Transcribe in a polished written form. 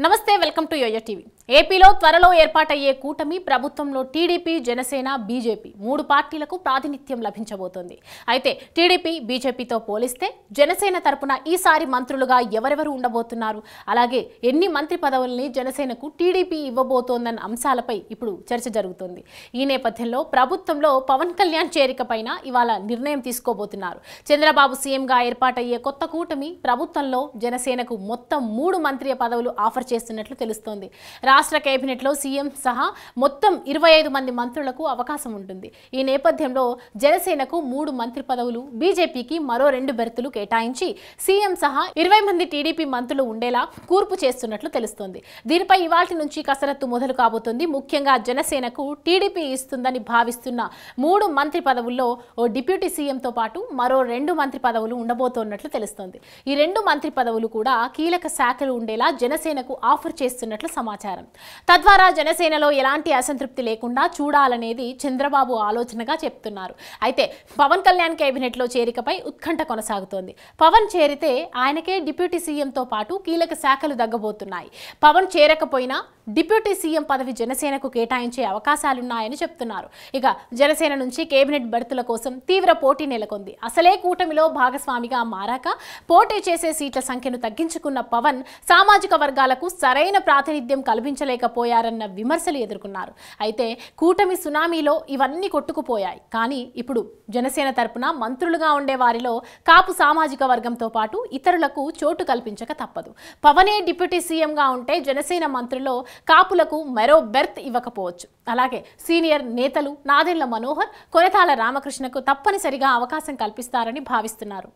నమస్తే welcome to yo-yo TV. ఏపీలో త్వరలో ఏర్పాటయ్యే కూటమి ప్రభుత్వంలో టీడీపీ, జనసేన, బీజేపీ మూడు పార్టీలకు ప్రాతినిధ్యం లభించబోతోంది. అయితే టీడీపీ, బీజేపీతో పోలిస్తే జనసేన తరపున ఈసారి మంత్రులుగా ఎవరెవరు ఉండబోతున్నారు, అలాగే ఎన్ని మంత్రి పదవుల్ని జనసేనకు టీడీపీ ఇవ్వబోతోందన్న అంశాలపై ఇప్పుడు చర్చ జరుగుతోంది. ఈ నేపథ్యంలో ప్రభుత్వంలో పవన్ కళ్యాణ్ చేరికపైన ఇవాళ నిర్ణయం తీసుకోబోతున్నారు. చంద్రబాబు సీఎంగా ఏర్పాటయ్యే కొత్త కూటమి ప్రభుత్వంలో జనసేనకు మొత్తం 3 మంత్రి పదవులు ఆఫర్ చేస్తున్నట్లు తెలుస్తోంది. రాష్ట్ర కేబినెట్లో సీఎం సహా మొత్తం 25 మంది మంత్రులకు అవకాశం ఉంటుంది. ఈ నేపథ్యంలో జనసేనకు 3 మంత్రి పదవులు, బీజేపీకి మరో 2 బెర్తులు కేటాయించి సీఎం సహా 20 మంది టీడీపీ మంత్రులు ఉండేలా కూర్పు చేస్తున్నట్లు తెలుస్తోంది. దీనిపై ఇవాల్టి నుంచి కసరత్తు మొదలు కాబోతుంది. ముఖ్యంగా జనసేనకు టీడీపీ ఇస్తుందని భావిస్తున్న 3 మంత్రి పదవుల్లో ఓ డిప్యూటీ సీఎంతో పాటు మరో 2 మంత్రి పదవులు ఉండబోతున్నట్లు తెలుస్తోంది. ఈ 2 మంత్రి పదవులు కూడా కీలక శాఖలు ఉండేలా జనసేనకు ఆఫర్ చేస్తున్నట్లు సమాచారం. తద్వారా జనసేనలో ఎలాంటి అసంతృప్తి లేకుండా చూడాలనేది చంద్రబాబు ఆలోచనగా చెప్తున్నారు. అయితే పవన్ కళ్యాణ్ కేబినెట్ లో చేరికపై ఉత్కంఠ కొనసాగుతోంది. పవన్ చేరితే ఆయనకే డిప్యూటీ సీఎంతో పాటు కీలక శాఖలు దక్కబోతున్నాయి. పవన్ చేరకపోయినా డిప్యూటీ సీఎం పదవి జనసేనకు కేటాయించే అవకాశాలున్నాయని చెప్తున్నారు. ఇక జనసేన నుంచి కేబినెట్ బెర్తుల కోసం తీవ్ర పోటీ నెలకొంది. అసలే కూటమిలో భాగస్వామిగా మారాక పోటీ చేసే సీట్ల సంఖ్యను తగ్గించుకున్న పవన్ సామాజిక వర్గాలకు సరైన ప్రాతినిధ్యం కల్పించలేకపోయారన్న విమర్శలు ఎదుర్కొన్నారు. అయితే కూటమి సునామీలో ఇవన్నీ కొట్టుకుపోయాయి. కానీ ఇప్పుడు జనసేన తరపున మంత్రులుగా ఉండే వారిలో కాపు సామాజిక వర్గంతో పాటు ఇతరులకు చోటు కల్పించక తప్పదు. పవనే డిప్యూటీ సీఎంగా ఉంటే జనసేన మంత్రుల్లో కాపులకు మరో బెర్త్ ఇవ్వకపోవచ్చు. అలాగే సీనియర్ నేతలు నాదెళ్ల మనోహర్, కొనతాల రామకృష్ణకు తప్పనిసరిగా అవకాశం కల్పిస్తారని భావిస్తున్నారు.